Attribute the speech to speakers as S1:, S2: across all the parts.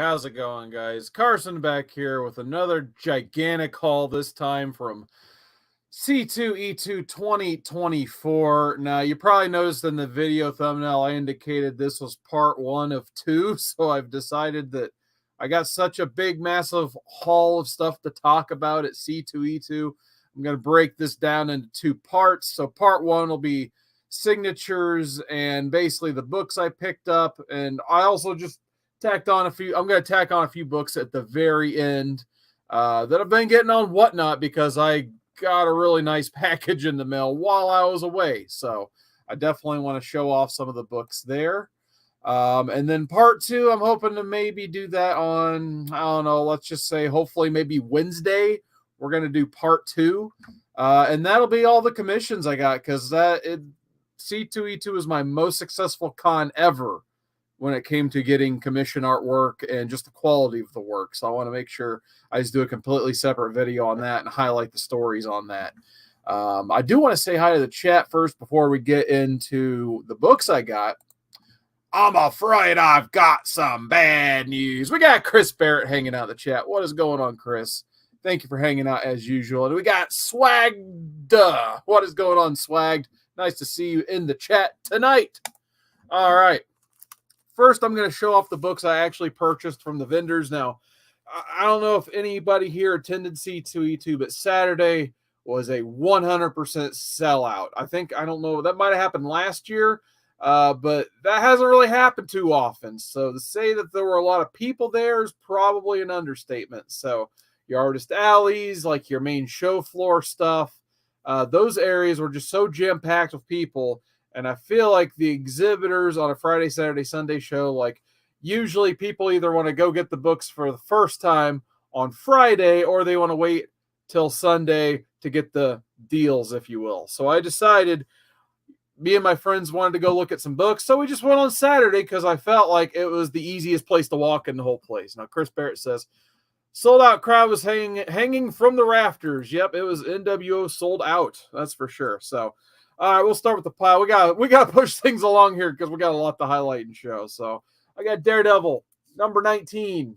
S1: how's it going, guys? Carson back here with another gigantic haul, this time from C2E2 2024. Now, you probably noticed in the video thumbnail I indicated this was part one of two, so I've decided that I got such a big, massive haul of stuff to talk about at C2E2. I'm going to break this down into two parts. So part one will be signatures and basically the books I picked up, and I also just tacked on a few. I'm going to tack on a few books at the very end that I've been getting on Whatnot because I got a really nice package in the mail while I was away. So I definitely want to show off some of the books there. And then part two, I'm hoping to maybe do that on, I don't know, let's just say hopefully maybe Wednesday. We're going to do part two. And that'll be all the commissions I got because C2E2 is my most successful con ever when it came to getting commission artwork and just the quality of the work. So I want to make sure I just do a completely separate video on that and highlight the stories on that. I do want to say hi to the chat first before we get into the books I got. I'm afraid I've got some bad news. We got Chris Barrett hanging out in the chat. What is going on, Chris? Thank you for hanging out as usual. And we got Swagged. What is going on, Swagged? Nice to see you in the chat tonight. All right. First, I'm going to show off the books I actually purchased from the vendors. Now, I don't know if anybody here attended C2E2, but Saturday was a 100% sellout. I don't know, that might have happened last year, but that hasn't really happened too often. So to say that there were a lot of people there is probably an understatement. So your artist alleys, like your main show floor stuff, those areas were just so jam-packed with people. And I feel like the exhibitors on a Friday, Saturday, Sunday show, like usually people either want to go get the books for the first time on Friday or they want to wait till Sunday to get the deals, if you will. So I decided me and my friends wanted to go look at some books. So we just went on Saturday because I felt like it was the easiest place to walk in the whole place. Now, Chris Barrett says, sold out crowd was hanging from the rafters. Yep, it was NWO sold out. That's for sure. So, all right, we'll start with the pile. We got to push things along here because we got a lot to highlight and show. So I got Daredevil, number 19.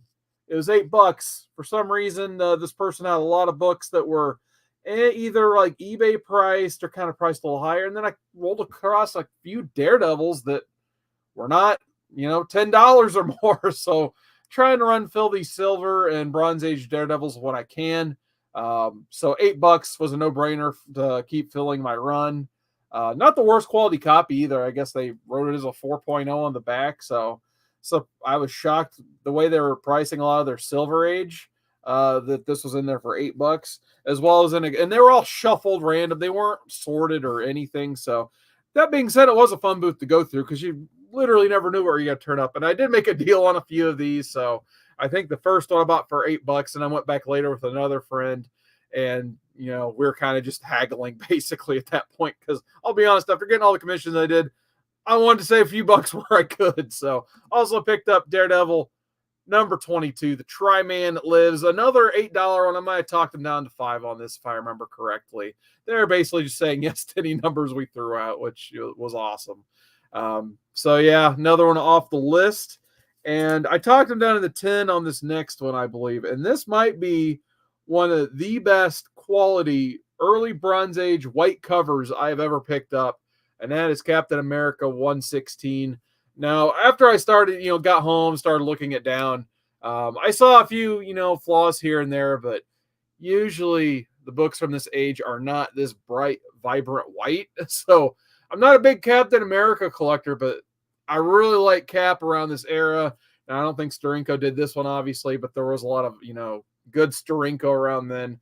S1: It was $8. For some reason, this person had a lot of books that were either like eBay priced or kind of priced a little higher. And then I rolled across a few Daredevils that were not, $10 or more. So trying to run fill these silver and Bronze Age Daredevils when I can. So $8 was a no-brainer to keep filling my run. Not the worst quality copy either. I guess they wrote it as a 4.0 on the back. So I was shocked the way they were pricing a lot of their Silver Age, that this was in there for $8, as well as and they were all shuffled random. They weren't sorted or anything. So that being said, it was a fun booth to go through because you literally never knew where you got to turn up. And I did make a deal on a few of these. So I think the first one I bought for $8, and I went back later with another friend. And, we were kind of just haggling basically at that point because I'll be honest, after getting all the commissions I did, I wanted to save a few bucks where I could. So also picked up Daredevil, number 22, the Tri-Man Lives, another $8 one. I might have talked them down to $5 on this if I remember correctly. They're basically just saying yes to any numbers we threw out, which was awesome. So yeah, another one off the list. And I talked them down to the 10 on this next one, I believe. And this might be one of the best quality early Bronze Age white covers I've ever picked up, and that is Captain America 116. Now, after I started, got home, started looking it down, I saw a few, flaws here and there, but usually the books from this age are not this bright, vibrant white. So I'm not a big Captain America collector, but I really like Cap around this era. Now, I don't think Steranko did this one, obviously, but there was a lot of, good Steranko around then.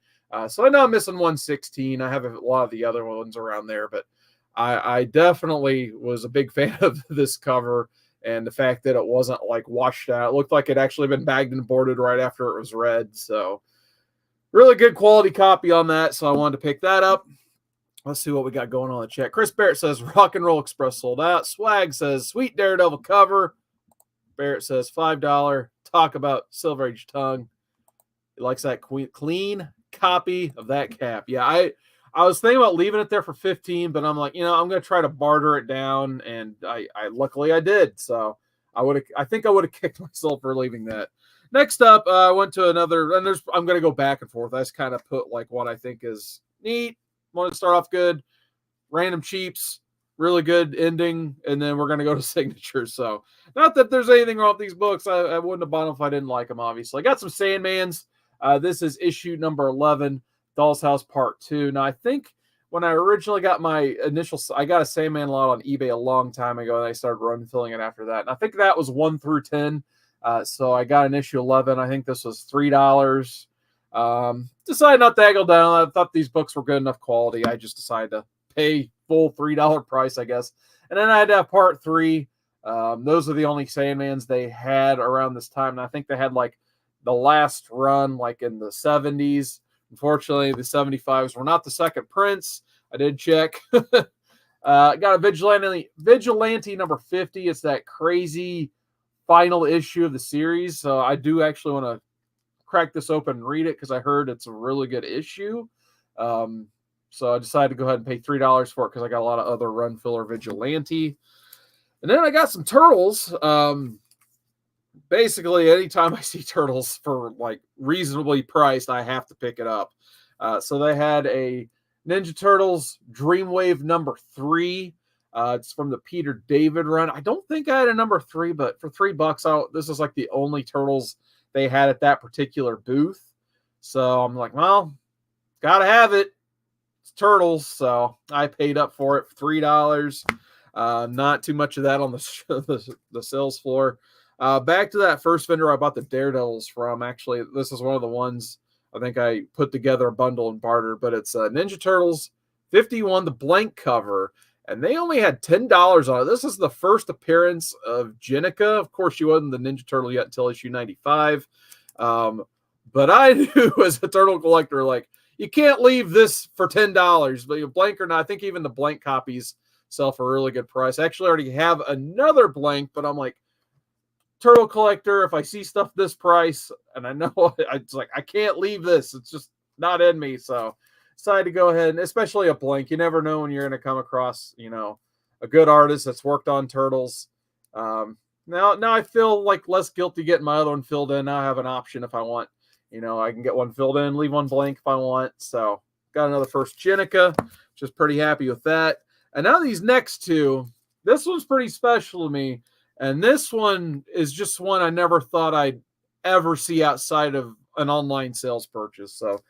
S1: So I know I'm missing 116. I have a lot of the other ones around there, but I definitely was a big fan of this cover and the fact that it wasn't like washed out. It looked like it actually been bagged and boarded right after it was read. So really good quality copy on that. So I wanted to pick that up. Let's see what we got going on in the chat. Chris Barrett says Rock and Roll Express sold out. Swag says sweet Daredevil cover. Barrett says $5. Talk about Silver Age Tongue. He likes that clean copy of that cap. Yeah, I was thinking about leaving it there for 15, but I'm like, I'm going to try to barter it down, and I luckily I did. So I think I would have kicked myself for leaving that. Next up, I went to another, and I'm going to go back and forth. I just kind of put like what I think is neat. Want to start off good, random cheaps, really good ending, and then we're going to go to signatures. So, not that there's anything wrong with these books. I wouldn't have bought them if I didn't like them, obviously. I got some Sandmans. This is issue number 11, Doll's House Part 2. Now, I think when I originally got my initial, I got a Sandman lot on eBay a long time ago, and I started run filling it after that. And I think that was 1 through 10. So I got an issue 11. I think this was $3. Decided not to haggle down. I thought these books were good enough quality. I just decided to pay full $3 price, I guess. And then I had to have part 3. Those are the only Sandmans they had around this time. And I think they had like the last run like in the 70s. Unfortunately, the 75s were not the second prints. I did check. Got a Vigilante number 50. It's that crazy final issue of the series. So I do actually want to crack this open and read it because I heard it's a really good issue. So I decided to go ahead and pay $3 for it because I got a lot of other run filler Vigilante. And then I got some Turtles. Basically, anytime I see Turtles for like reasonably priced, I have to pick it up. So they had a Ninja Turtles Dreamwave number 3. It's from the Peter David run. I don't think I had a number 3, but for $3, this is like the only Turtles they had at that particular booth. So I'm like, well, gotta have it. It's Turtles. So I paid up for it for $3. Not too much of that on the sales floor. Back to that first vendor I bought the Daredevils from. Actually, this is one of the ones I think I put together a bundle and barter, but it's Ninja Turtles 51, the blank cover, and they only had $10 on it. This is the first appearance of Jenica. Of course, she wasn't the Ninja Turtle yet until issue 95. But I knew as a turtle collector, like, you can't leave this for $10, but blank or not, I think even the blank copies sell for a really good price. I actually already have another blank, but I'm like, turtle collector, if I see stuff this price, and I know it's like I can't leave this, it's just not in me. So decided to go ahead, and especially a blank, you never know when you're going to come across, a good artist that's worked on Turtles. Now I feel like less guilty getting my other one filled in. Now I have an option if I want. I can get one filled in, leave one blank if I want. So got another first Jenica, just pretty happy with that. And now these next two, this one's pretty special to me. And this one is just one I never thought I'd ever see outside of an online sales purchase. So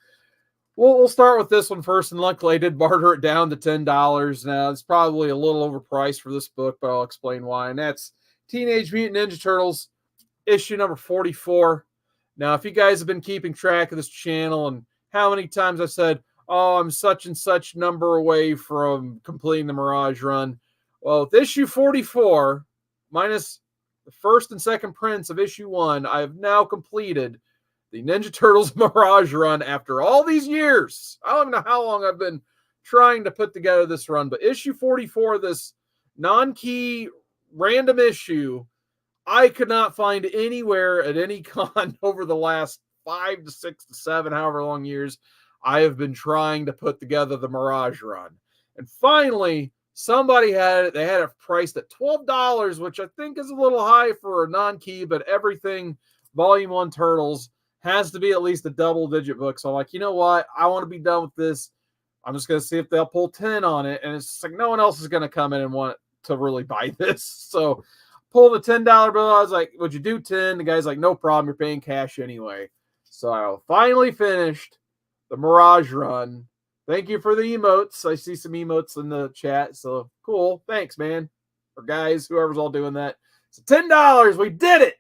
S1: we'll start with this one first. And luckily I did barter it down to $10. Now it's probably a little overpriced for this book, but I'll explain why. And that's Teenage Mutant Ninja Turtles, issue number 44. Now, if you guys have been keeping track of this channel and how many times I said, oh, I'm such and such number away from completing the Mirage run. Well, with issue 44, minus the first and second prints of issue 1, I have now completed the Ninja Turtles Mirage run after all these years. I don't know how long I've been trying to put together this run, but issue 44, this non-key random issue, I could not find anywhere at any con over the last 5 to 6 to 7, however long years I have been trying to put together the Mirage run. And finally, somebody had it. They had it priced at $12, which I think is a little high for a non-key, but everything Volume 1 Turtles has to be at least a double-digit book. So I'm like, you know what? I want to be done with this. I'm just going to see if they'll pull 10 on it. And it's just like no one else is going to come in and want to really buy this. So pull the $10 bill. I was like, would you do 10? The guy's like, no problem. You're paying cash anyway. So I finally finished the Mirage run. Thank you for the emotes. I see some emotes in the chat. So cool. Thanks, man. Or guys, whoever's all doing that. So $10. We did it.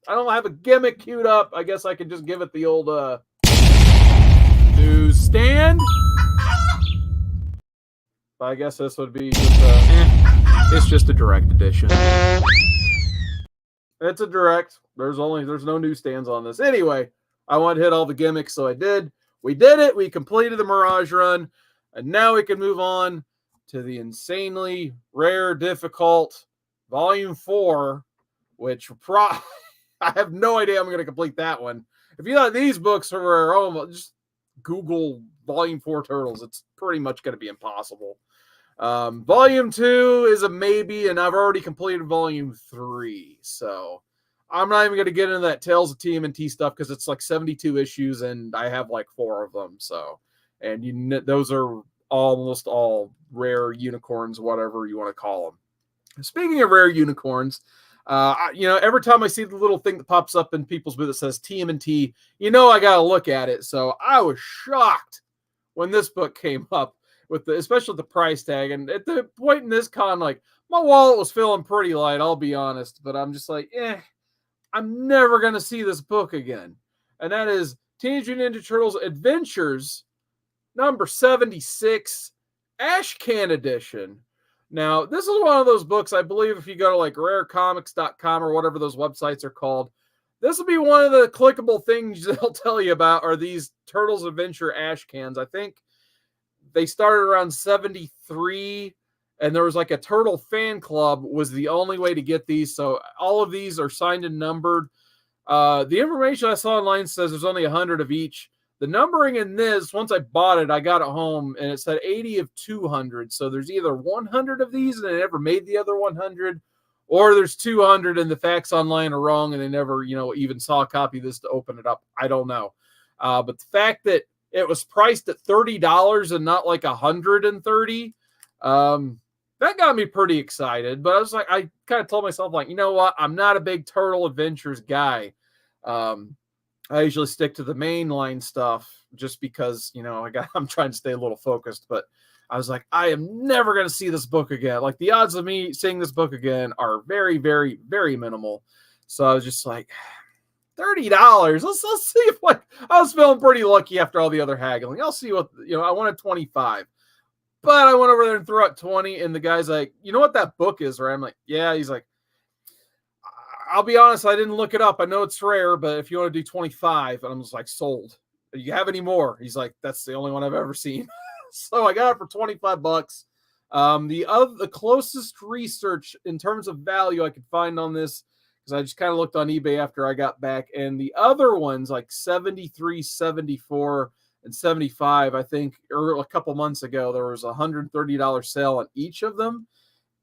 S1: I don't have a gimmick queued up. I guess I could just give it the old newsstand. But I guess this would be just it's just a direct edition. It's a direct. There's no newsstands on this. Anyway, I want to hit all the gimmicks, so I did. We did it. We completed the Mirage run. And now we can move on to the insanely rare, difficult Volume 4, which I have no idea I'm going to complete that one. If you thought these books were just Google Volume 4 Turtles. It's pretty much going to be impossible. Volume 2 is a maybe, and I've already completed Volume 3. So I'm not even going to get into that Tales of TMNT stuff because it's like 72 issues and I have like 4 of them. So, and those are almost all rare unicorns, whatever you want to call them. Speaking of rare unicorns, every time I see the little thing that pops up in people's booth that says TMNT, I got to look at it. So I was shocked when this book came up especially the price tag. And at the point in this con, like my wallet was feeling pretty light, I'll be honest, but I'm just like, I'm never going to see this book again. And that is Teenage Mutant Ninja Turtles Adventures number 76, Ash Can Edition. Now, this is one of those books, I believe if you go to like rarecomics.com or whatever those websites are called, this will be one of the clickable things they'll tell you about are these Turtles Adventure Ash Cans. I think they started around 73, and there was like a Turtle fan club was the only way to get these. So all of these are signed and numbered. The information I saw online says there's only 100 of each. The numbering in this, once I bought it, I got it home, and it said 80 of 200. So there's either 100 of these, and they never made the other 100, or there's 200, and the facts online are wrong, and they never, even saw a copy of this to open it up. I don't know. But the fact that it was priced at $30 and not like $130, that got me pretty excited. But I was like, I kind of told myself, like, you know what? I'm not a big Turtle Adventures guy. I usually stick to the mainline stuff just because, I'm trying to stay a little focused. But I was like, I am never going to see this book again. Like, the odds of me seeing this book again are very, very, very minimal. So I was just like, $30. Let's see if I was feeling pretty lucky after all the other haggling. I'll see what, I wanted 25. But I went over there and threw out 20, and the guy's like, you know what that book is, right? I'm like, yeah. He's like, I'll be honest, I didn't look it up. I know it's rare, but if you want to do 25, and I'm just like, sold. Do you have any more? He's like, that's the only one I've ever seen. So I got it for $25. The closest research in terms of value I could find on this, because I just kind of looked on eBay after I got back, and the other ones like 73, 74, and 75, I think, or a couple months ago, there was a $130 sale on each of them.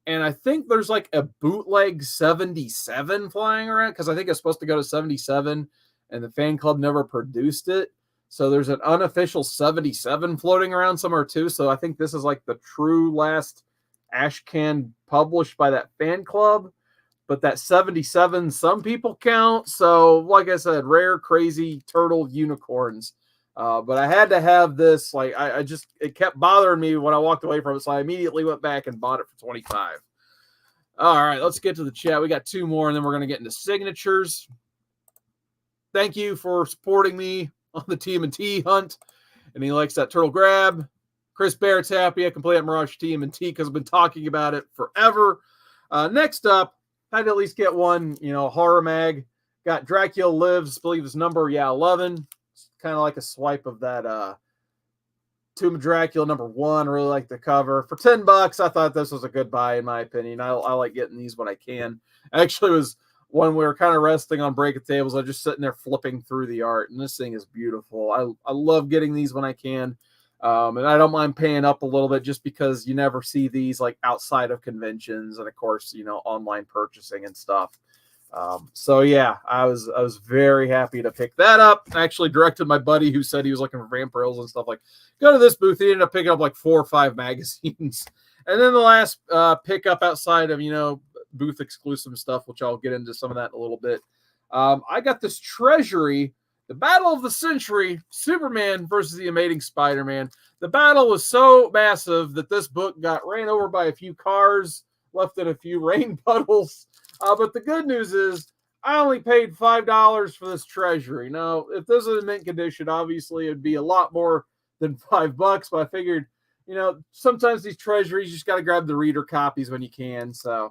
S1: And I think there's like a bootleg 77 flying around because I think it's supposed to go to 77 and the fan club never produced it. So there's an unofficial 77 floating around somewhere too. So I think this is like the true last Ash Can published by that fan club. But that 77, some people count. So like I said, rare, crazy turtle unicorns. But I had to have this. Like it kept bothering me when I walked away from it. So I immediately went back and bought it for 25. All right, let's get to the chat. We got 2 more, and then we're going to get into signatures. Thank you for supporting me on the TMNT hunt. And he likes that turtle grab. Chris Barrett's happy I can play at Mirage TMNT because I've been talking about it forever. Next up, I had to at least get one, horror mag. Got Dracula Lives, I believe his number, 11. Kind of like a swipe of that Tomb of Dracula #1. I really like the cover. For $10, I thought this was a good buy, in my opinion. I like getting these when I can. Actually, it was when we were kind of resting on break of tables. I was just sitting there flipping through the art, and this thing is beautiful. I love getting these when I can. And I don't mind paying up a little bit just because you never see these like outside of conventions and, of course, online purchasing and stuff. So yeah, I was very happy to pick that up. I actually directed my buddy who said he was looking for vampires and stuff, like, go to this booth. He ended up picking up like 4 or 5 magazines. And then the last pickup outside of, booth exclusive stuff, which I'll get into some of that in a little bit. I got this Treasury, the Battle of the Century, Superman versus the Amazing Spider-Man. The battle was so massive that this book got ran over by a few cars, left in a few rain puddles. But the good news is I only paid $5 for this Treasury. Now, if this was in mint condition, obviously it'd be a lot more than $5. But I figured, sometimes these Treasuries, you just got to grab the reader copies when you can. So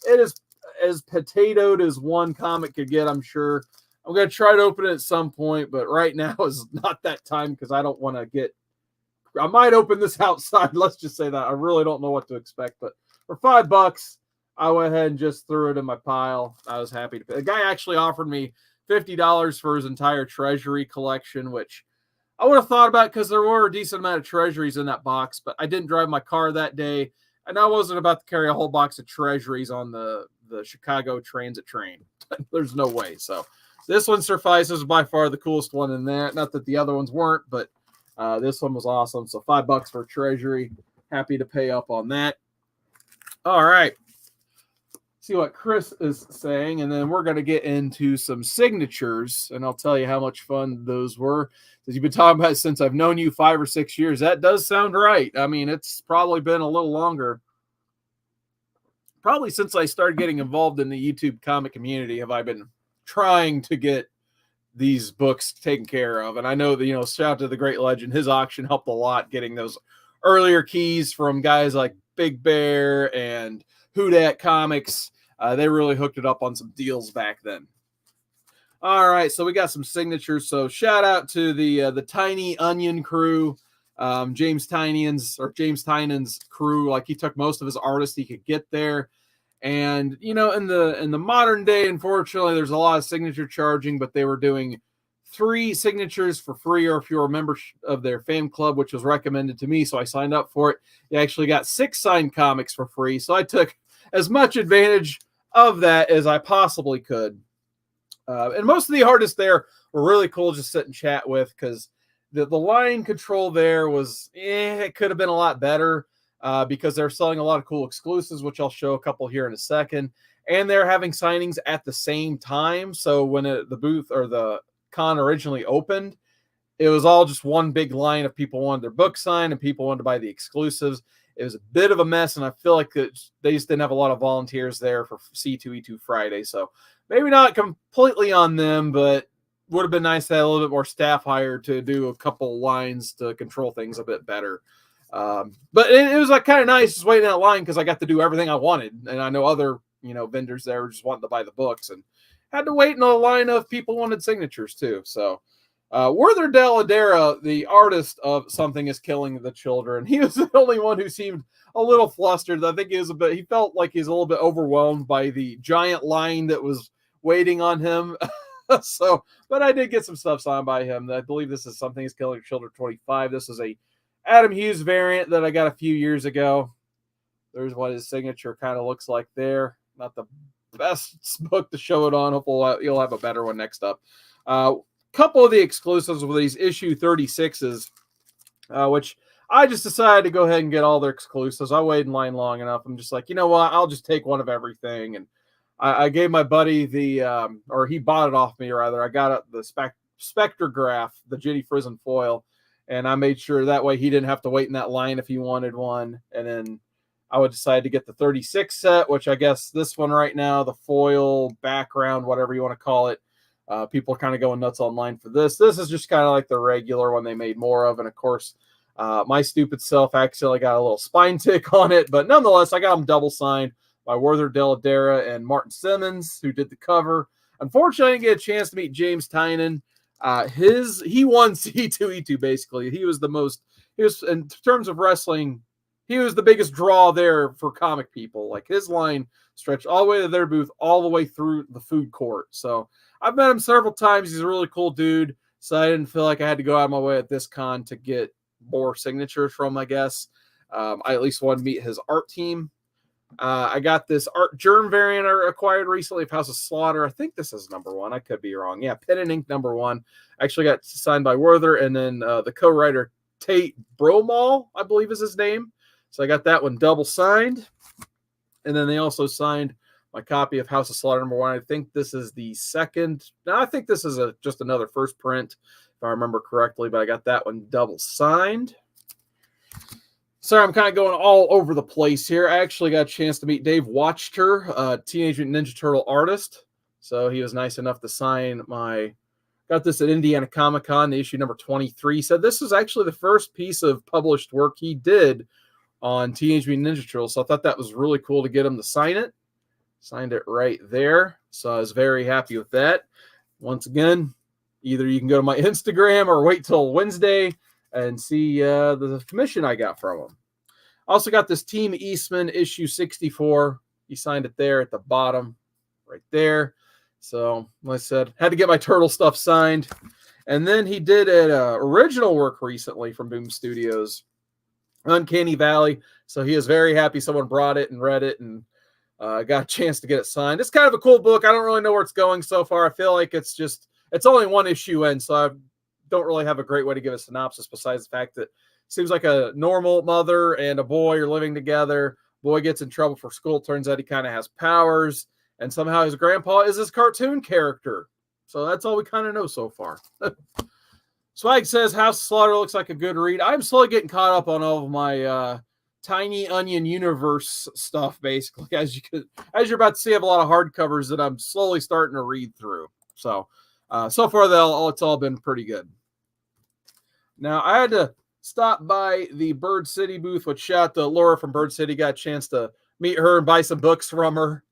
S1: it is as potatoed as one comic could get, I'm sure. I'm going to try to open it at some point, but right now is not that time because I don't want to get... I might open this outside. Let's just say that. I really don't know what to expect. But for $5... I went ahead and just threw it in my pile. I was happy to pay. The guy actually offered me $50 for his entire Treasury collection, which I would have thought about because there were a decent amount of Treasuries in that box, but I didn't drive my car that day, and I wasn't about to carry a whole box of Treasuries on the the Chicago Transit train. There's no way. So this one suffices, by far the coolest one in there. Not that the other ones weren't, but this one was awesome. So $5 for Treasury. Happy to pay up on that. All right. See what Chris is saying, and then we're going to get into some signatures, and I'll tell you how much fun those were. As you've been talking about since I've known you 5 or 6 years, that does sound right. I mean, it's probably been a little longer. Probably since I started getting involved in the YouTube comic community have I been trying to get these books taken care of. And I know that, you know, shout out to the great legend, his auction helped a lot getting those earlier keys from guys like Big Bear and Whodat Comics. They really hooked it up on some deals back then. All right, so we got some signatures. So shout out to the Tiny Onion crew, James Tynan's crew. Like, he took most of his artists he could get there. And you know, in the modern day, unfortunately, there's a lot of signature charging, but they were doing 3 signatures for free, or if you're a member of their fan club, which was recommended to me, so I signed up for it. You actually got 6 signed comics for free, so I took as much advantage of that as I possibly could. And most of the artists there were really cool just sit and chat with, because the line control there was, it could have been a lot better, because they're selling a lot of cool exclusives, which I'll show a couple here in a second. And they're having signings at the same time. So when the booth or the con originally opened, it was all just one big line of people wanted their book signed and people wanted to buy the exclusives. It was a bit of a mess, and I feel like they just didn't have a lot of volunteers there for C2E2 Friday. So maybe not completely on them, but would have been nice to have a little bit more staff hired to do a couple lines to control things a bit better. But it was like kind of nice just waiting in that line, because I got to do everything I wanted. And I know other, you know, vendors there were just wanting to buy the books and had to wait in a line of people wanted signatures too. So Werther de la Dera, the artist of Something is Killing the Children, he was the only one who seemed a little flustered. I think he felt like he's a little bit overwhelmed by the giant line that was waiting on him. So, but I did get some stuff signed by him. I believe this is Something is Killing Children 25. This is a Adam Hughes variant that I got a few years ago. There's what his signature kind of looks like there. Not the best book to show it on. Hopefully you'll have a better one next up. Couple of the exclusives with these issue 36s, which I just decided to go ahead and get all their exclusives. I waited in line long enough. I'm just like, you know what? I'll just take one of everything. And I gave my buddy or he bought it off me rather. I got the Spectrograph, the Ginny Frizen foil. And I made sure that way he didn't have to wait in that line if he wanted one. And then I would decide to get the 36 set, which I guess this one right now, the foil background, whatever you want to call it. People are kind of going nuts online for this. This is just kind of like the regular one they made more of. And of course, my stupid self accidentally got a little spine tick on it. But nonetheless, I got them double signed by Werther de la Dera and Martin Simmons, who did the cover. Unfortunately, I didn't get a chance to meet James Tynan. He won C2E2 basically. He was in terms of wrestling, he was the biggest draw there for comic people. Like, his line stretched all the way to their booth, all the way through the food court. So I've met him several times. He's a really cool dude. So I didn't feel like I had to go out of my way at this con to get more signatures from, I guess. I at least wanted to meet his art team. I got this Art Germ variant I acquired recently of House of Slaughter. I think this is #1. I could be wrong. Yeah, Pen and Ink #1. Actually got signed by Werther, and then the co-writer Tate Bromal, I believe is his name. So I got that one double signed. And then they also signed my copy of House of Slaughter #1. I think this is the second. No, I think this is just another first print, if I remember correctly, but I got that one double signed. Sorry, I'm kind of going all over the place here. I actually got a chance to meet Dave Watchter, Teenage Mutant Ninja Turtle artist. So he was nice enough to sign got this at Indiana Comic Con, the issue #23. Said this is actually the first piece of published work he did on Teenage Mutant Ninja Turtles. So I thought that was really cool to get him to sign it. Signed it right there. So I was very happy with that. Once again, either you can go to my Instagram or wait till Wednesday and see the commission I got from him. Also got this Team Eastman issue 64. He signed it there at the bottom, right there. So, like I said, had to get my turtle stuff signed. And then he did an original work recently from Boom Studios, Uncanny Valley. So he is very happy someone brought it and read it and I got a chance to get it signed. It's kind of a cool book. I don't really know where it's going so far. I feel like it's only one issue in, so I don't really have a great way to give a synopsis besides the fact that it seems like a normal mother and a boy are living together. Boy gets in trouble for school. Turns out he kind of has powers, and somehow his grandpa is his cartoon character. So that's all we kind of know so far. Swag says House of Slaughter looks like a good read. I'm slowly getting caught up on all of my Tiny Onion universe stuff, basically. As you're about to see, I have a lot of hardcovers that I'm slowly starting to read through. So, so far, it's all been pretty good. Now, I had to stop by the Bird City booth, which shout out to Laura from Bird City. Got a chance to meet her and buy some books from her.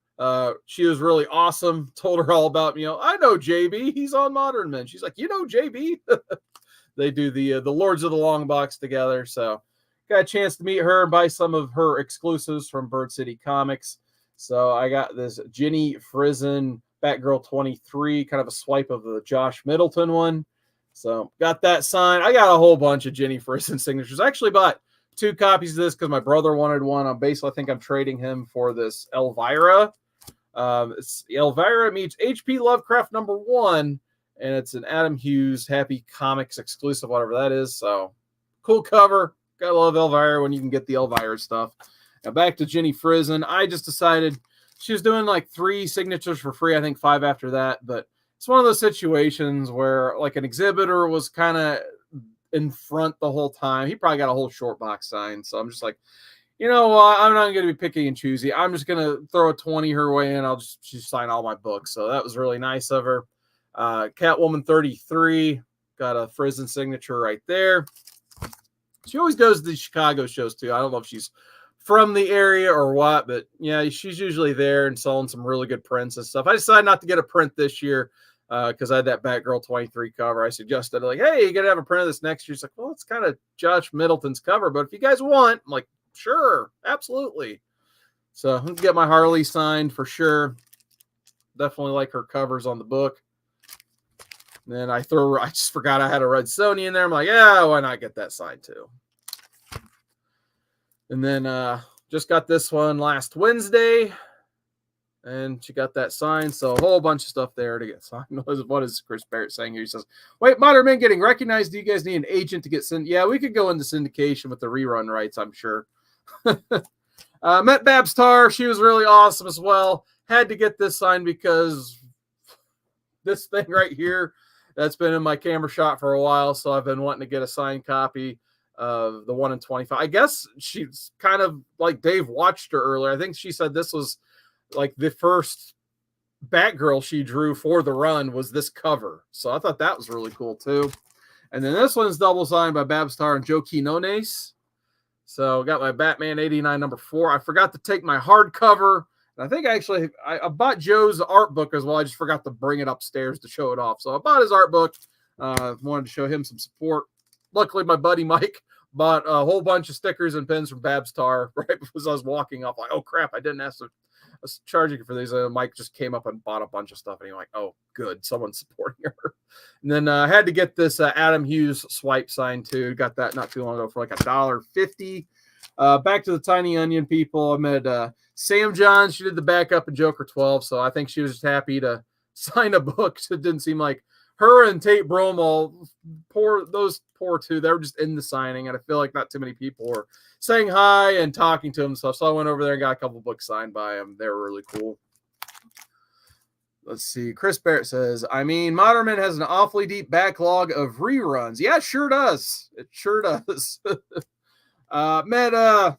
S1: She was really awesome. Told her all about, I know JB. He's on Modern Men. She's like, JB? They do the Lords of the Long Box together. So got a chance to meet her and buy some of her exclusives from Bird City Comics. So I got this Ginny Frizen Batgirl 23, kind of a swipe of the Josh Middleton one. So got that signed. I got a whole bunch of Ginny Frizen signatures. I actually bought 2 copies of this because my brother wanted one. I think I'm trading him for this Elvira. Elvira meets H.P. Lovecraft #1, and it's an Adam Hughes Happy Comics exclusive, whatever that is. So cool cover. Gotta love Elvira when you can get the Elvira stuff. Now back to Ginny Frizen. I just decided she was doing like 3 signatures for free. I think 5 after that, but it's one of those situations where like an exhibitor was kind of in front the whole time. He probably got a whole short box signed. So I'm just like, you know what? I'm not going to be picky and choosy. I'm just going to throw a 20 her way in. She'll sign all my books. So that was really nice of her. Catwoman 33 got a Frizen signature right there. She always goes to the Chicago shows too. I don't know if she's from the area or what, but yeah, she's usually there and selling some really good prints and stuff. I decided not to get a print this year because I had that Batgirl 23 cover. I suggested like, hey, you got to have a print of this next year. She's like, well, it's kind of Josh Middleton's cover, but if you guys want, I'm like, sure, absolutely. So I'm going to get my Harley signed for sure. Definitely like her covers on the book. And then I just forgot I had a Red Sony in there. I'm like, yeah, why not get that signed too? And then just got this one last Wednesday. And she got that signed. So a whole bunch of stuff there to get signed. What is Chris Barrett saying here? He says, wait, Modern Men getting recognized. Do you guys need an agent to get sent? Yeah, we could go into syndication with the rerun rights, I'm sure. Met Babstar. She was really awesome as well. Had to get this signed because this thing right here, that's been in my camera shot for a while. So I've been wanting to get a signed copy of the 1 in 25. I guess she's kind of like Dave watched her earlier. I think she said this was like the first Batgirl she drew for the run was this cover. So I thought that was really cool too. And then this one's double signed by Babstar and Joe Quinones. So got my Batman 89 #4. I forgot to take my hardcover. And I think actually I bought Joe's art book as well. I just forgot to bring it upstairs to show it off. So I bought his art book. Wanted to show him some support. Luckily, my buddy Mike bought a whole bunch of stickers and pins from Babstar right as I was walking up. Like, oh crap, I didn't ask to charging for these. Mike just came up and bought a bunch of stuff, and he's like, oh, good, someone's supporting her. And then I had to get this Adam Hughes swipe signed too. Got that not too long ago for like $1.50. Back to the Tiny Onion people. I met Sam Johns. She did the backup in Joker 12, so I think she was just happy to sign a book. So it didn't seem like her and Tate Bromo, those poor two, they were just in the signing, and I feel like not too many people were saying hi and talking to them and stuff. So I went over there and got a couple books signed by them. They were really cool. Let's see. Chris Barrett says, I mean, Modern Men has an awfully deep backlog of reruns. Yeah, it sure does. It sure does. Met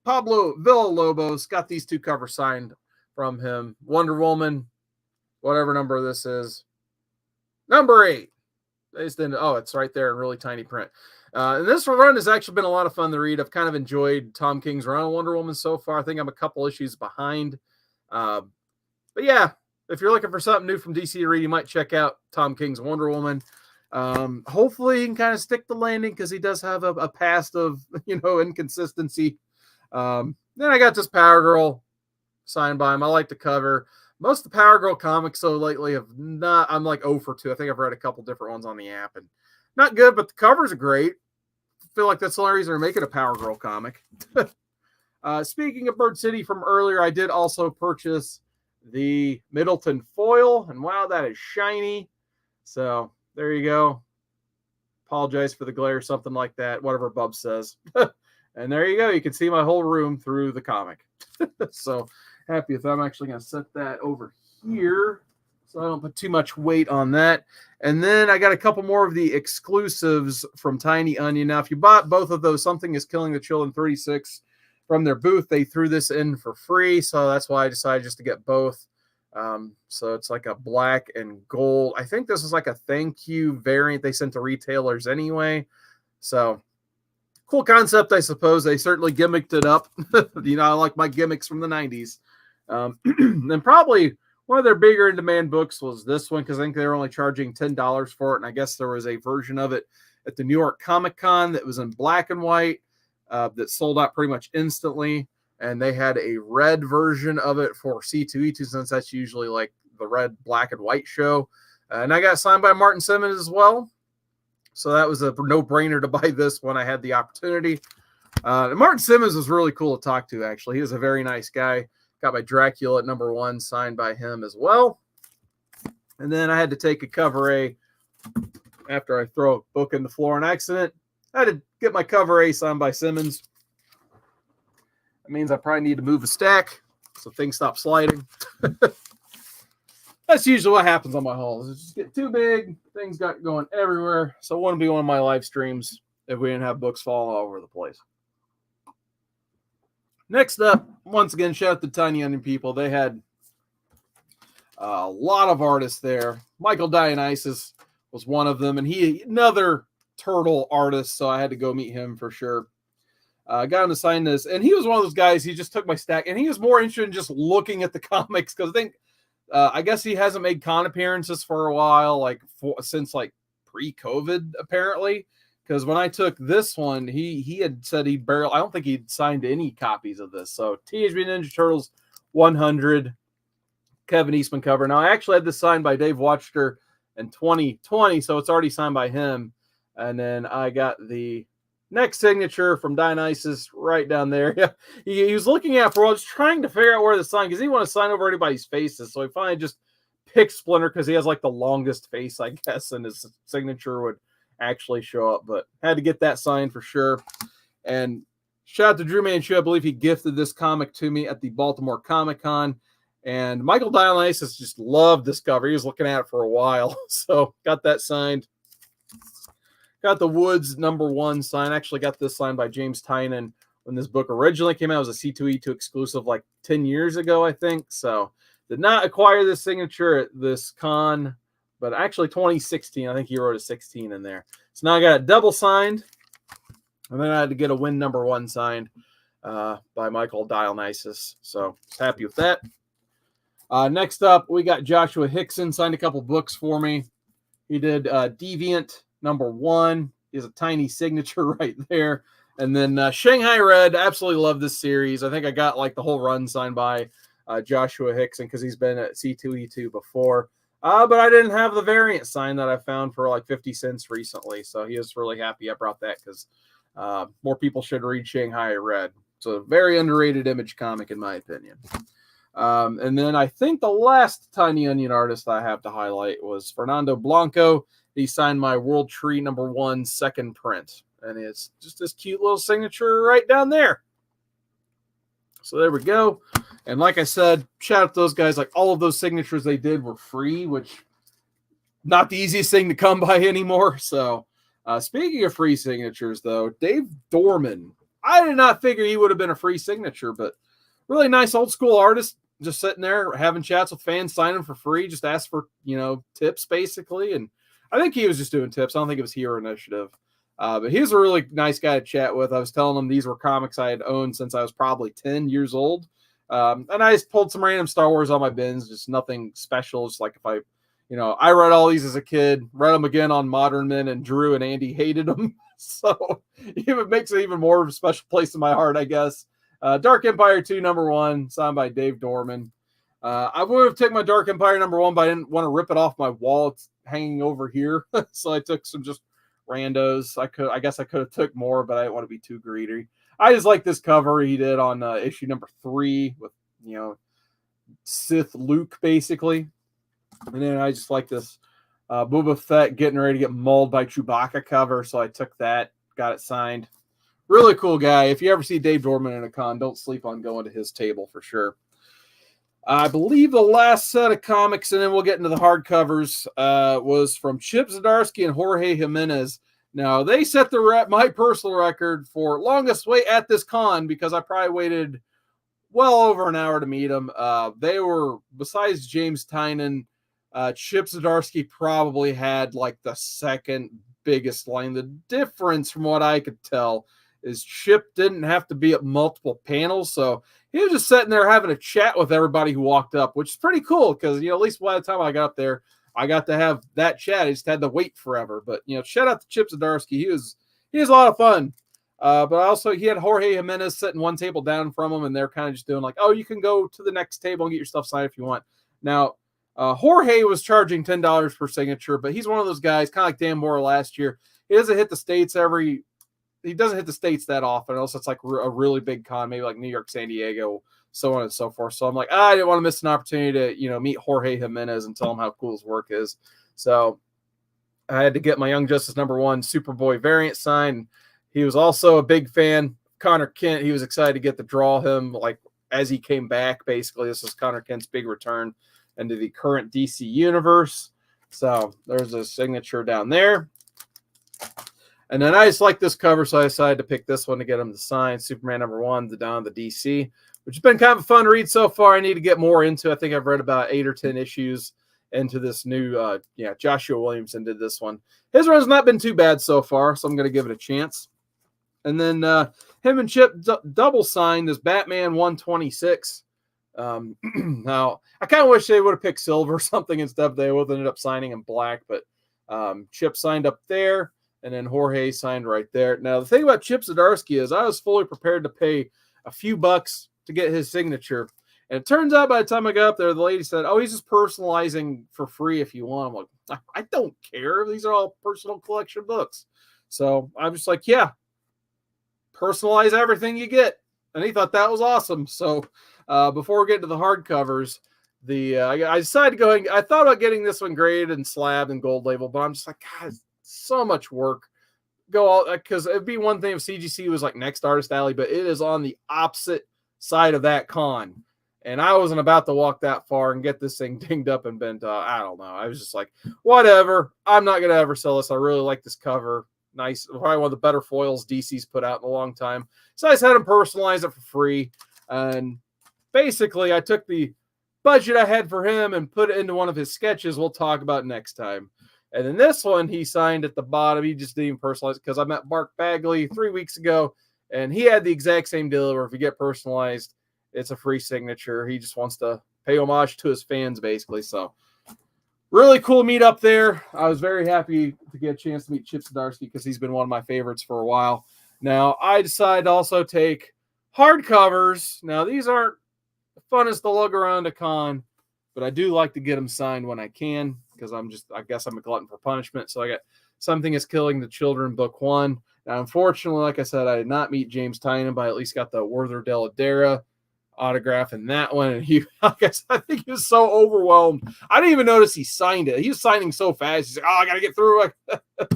S1: Pablo Villalobos. Got these 2 covers signed from him. Wonder Woman, whatever number this is. Number 8. It's right there in really tiny print. And this run has actually been a lot of fun to read. I've kind of enjoyed Tom King's run on Wonder Woman so far. I think I'm a couple issues behind. But yeah, if you're looking for something new from DC to read, you might check out Tom King's Wonder Woman. Hopefully he can kind of stick the landing because he does have a past of, inconsistency. Then I got this Power Girl signed by him. I like the cover. Most of the Power Girl comics so lately have not, I'm like 0 for 2. I think I've read a couple different ones on the app and not good, but the covers are great. I feel like that's the only reason they're making a Power Girl comic. Speaking of Bird City from earlier, I did also purchase the Middleton foil, and wow, that is shiny. So there you go. Apologize for the glare, something like that, whatever Bub says. And there you go. You can see my whole room through the comic. So happy with that. I'm actually going to set that over here so I don't put too much weight on that. And then I got a couple more of the exclusives from Tiny Onion. Now, if you bought both of those, Something is Killing the Children 36 from their booth, they threw this in for free. So that's why I decided just to get both. So it's like a black and gold. I think this is like a thank you variant they sent to retailers anyway. So cool concept, I suppose. They certainly gimmicked it up. You know, I like my gimmicks from the 90s. And probably one of their bigger in demand books was this one, because I think they were only charging $10 for it. And I guess there was a version of it at the New York Comic Con that was in black and white that sold out pretty much instantly. And they had a red version of it for C2E2, since that's usually like the red, black, and white show. And I got signed by Martin Simmons as well. So that was a no-brainer to buy this when I had the opportunity. Martin Simmons was really cool to talk to, actually. He was a very nice guy. Got my Dracula at #1 signed by him as well. And then I had to take a cover A after I throw a book in the floor on accident. I had to get my cover A signed by Simmons. That means I probably need to move a stack so things stop sliding. That's usually what happens on my hauls. It just get too big. Things got going everywhere. So it wouldn't be one of my live streams if we didn't have books falling all over the place. Next up, once again, shout out to Tiny Onion people. They had a lot of artists there. Michael Dionysus was one of them, and he another turtle artist, so I had to go meet him for sure. Got him to sign this, and he was one of those guys. He just took my stack, and he was more interested in just looking at the comics, because I guess he hasn't made con appearances for a while, since pre-COVID apparently. Because when I took this one, he had said I don't think he'd signed any copies of this. So Teenage Mutant Ninja Turtles 100, Kevin Eastman cover. Now I actually had this signed by Dave Watcher in 2020, so it's already signed by him. And then I got the next signature from Dionysus right down there. Yeah, he was looking at it for a while, just trying to figure out where to sign, because he didn't want to sign over anybody's faces. So he finally just picked Splinter, because he has like the longest face, I guess, and his signature would actually show up. But had to get that signed for sure. And shout out to Drew Manchu. I believe he gifted this comic to me at the Baltimore Comic Con. And Michael Dionysus just loved this cover. He was looking at it for a while. So got that signed. Got the Woods #1 signed. Actually got this signed by James Tynan when this book originally came out. It was a C2E2 exclusive like 10 years ago, I think. So did not acquire this signature at this con, but actually 2016. I think he wrote a 16 in there. So now I got it double signed. And then I had to get a Win #1 signed by Michael Dionysus. So happy with that. Next up, we got Joshua Hickson signed a couple books for me. He did Deviant #1 is a tiny signature right there. And then Shanghai Red, absolutely love this series. I think I got like the whole run signed by Joshua Hickson, because he's been at C2E2 before. But I didn't have the variant sign that I found for like 50 cents recently. So he was really happy I brought that, because more people should read Shanghai Red. It's a very underrated Image comic, in my opinion. And then I think the last Tiny Onion artist I have to highlight was Fernando Blanco. He signed my World Tree #1 second print. And it's just this cute little signature right down there. So there we go. And like I said, shout out to those guys. Like, all of those signatures they did were free, which not the easiest thing to come by anymore. So speaking of free signatures, though, Dave Dorman. I did not figure he would have been a free signature, but really nice old school artist, just sitting there having chats with fans, signing for free, just asked for, tips basically. And I think he was just doing tips. I don't think it was Hero Initiative. But he was a really nice guy to chat with. I was telling him these were comics I had owned since I was probably 10 years old. And I just pulled some random Star Wars on my bins, just nothing special. Just like if I read all these as a kid, read them again on Modern Men, and Drew and Andy hated them. So it makes it even more of a special place in my heart, I guess. Dark Empire 2 #1, signed by Dave Dorman. I would have taken my Dark Empire #1, but I didn't want to rip it off my wall. It's hanging over here. So I took some just randos. I guess I could have took more, but I didn't want to be too greedy. I just like this cover he did on issue number 3 with, you know, Sith Luke basically. And then I just like this Boba Fett getting ready to get mauled by Chewbacca cover, so I took that, got it signed. Really cool guy. If you ever see Dave Dorman in a con, don't sleep on going to his table for sure. I believe the last set of comics, and then we'll get into the hardcovers, was from Chip Zdarsky and Jorge Jimenez. Now, they set my personal record for longest wait at this con because I probably waited well over an hour to meet them. They were, besides James Tynan, Chip Zdarsky probably had like the second biggest line. The difference from what I could tell is Chip didn't have to be at multiple panels, so he was just sitting there having a chat with everybody who walked up, which is pretty cool because, you know, at least by the time I got there, I got to have that chat. I just had to wait forever. But, you know, shout out to Chip Zdarsky. He was a lot of fun. But also he had Jorge Jimenez sitting one table down from him, and they're kind of just doing like, oh, you can go to the next table and get your stuff signed if you want. Now, Jorge was charging $10 per signature, but he's one of those guys, kind of like Dan Moore last year. He doesn't hit the States that often. Also, it's like a really big con, maybe like New York, San Diego, so on and so forth. So I'm like, I didn't want to miss an opportunity to, you know, meet Jorge Jimenez and tell him how cool his work is. So I had to get my Young Justice #1 Superboy variant signed. He was also a big fan. Connor Kent, he was excited to get to draw him like as he came back. Basically, this is Connor Kent's big return into the current DC universe. So there's a signature down there. And then I just like this cover, so I decided to pick this one to get him to sign. Superman #1, the Dawn of the DC, which has been kind of a fun read so far. I need to get more into. I think I've read about 8 or 10 issues into this new, Joshua Williamson did this one. His run's not been too bad so far, so I'm going to give it a chance. And then him and Chip double signed this Batman 126. Now, I kind of wish they would have picked silver or something instead. They would have ended up signing in black, but Chip signed up there, and then Jorge signed right there. Now, the thing about Chip Zdarsky is I was fully prepared to pay a few bucks to get his signature. And it turns out by the time I got up there, the lady said, oh, he's just personalizing for free if you want. I'm like, I don't care. These are all personal collection books. So I'm just like, yeah, personalize everything you get. And he thought that was awesome. So before we get to the hardcovers, I decided to go ahead. I thought about getting this one graded and slabbed and gold label, but I'm just like, God, so much work. Because it'd be one thing if CGC was like next Artist Alley, but it is on the opposite side of that con. And I wasn't about to walk that far and get this thing dinged up and bent. I don't know. I was just like, whatever. I'm not going to ever sell this. I really like this cover. Nice. Probably one of the better foils DC's put out in a long time. So I just had him personalize it for free. And basically, I took the budget I had for him and put it into one of his sketches we'll talk about next time. And then this one, he signed at the bottom. He just didn't even personalize it because I met Mark Bagley 3 weeks ago, and he had the exact same deal where if you get personalized, it's a free signature. He just wants to pay homage to his fans, basically. So really cool meet up there. I was very happy to get a chance to meet Chip Zdarsky because he's been one of my favorites for a while. Now, I decided to also take hardcovers. Now, these aren't the funnest to lug around a con, but I do like to get them signed when I can because I guess I'm a glutton for punishment. So I got Something is Killing the Children, book 1. Now, unfortunately, like I said, I did not meet James Tynan, but I at least got the Werther Dell'Edera autograph in that one. And I think he was so overwhelmed. I didn't even notice he signed it. He was signing so fast. He's like, oh, I got to get through it.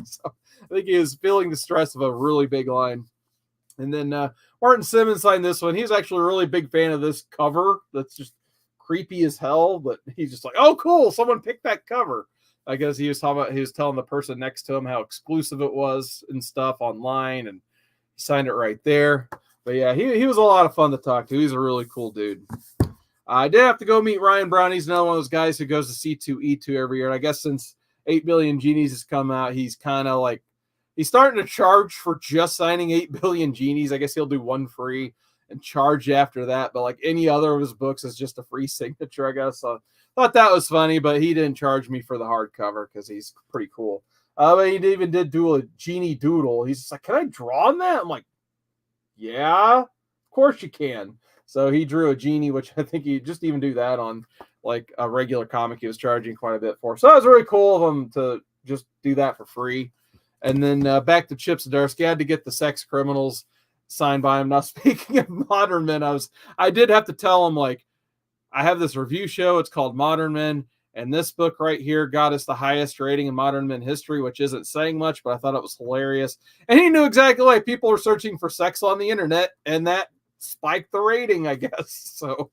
S1: So I think he was feeling the stress of a really big line. And then Martin Simmons signed this one. He's actually a really big fan of this cover. That's just creepy as hell, but he's just like, oh, cool. Someone picked that cover. I guess he was telling the person next to him how exclusive it was and stuff online, and he signed it right there. But yeah, he was a lot of fun to talk to. He's a really cool dude. I did have to go meet Ryan Brown. He's another one of those guys who goes to C2E2 every year. And I guess since 8 Billion Genies has come out, he's kind of like, he's starting to charge for just signing 8 Billion Genies. I guess he'll do one free and charge after that. But like any other of his books is just a free signature, I guess. So I thought that was funny, but he didn't charge me for the hardcover because he's pretty cool. But he even did do a genie doodle. He's just like, can I draw on that? I'm like, yeah, of course you can. So he drew a genie, which I think he just even do that on like a regular comic he was charging quite a bit for. So that was really cool of him to just do that for free. And then back to Chip Zdarsky. I had to get the Sex Criminals signed by him. Now, speaking of Modern Men, I did have to tell him, like, I have this review show. It's called Modern Men. And this book right here got us the highest rating in Modern Men history, which isn't saying much, but I thought it was hilarious. And he knew exactly why people are searching for sex on the internet, and that spiked the rating, I guess. So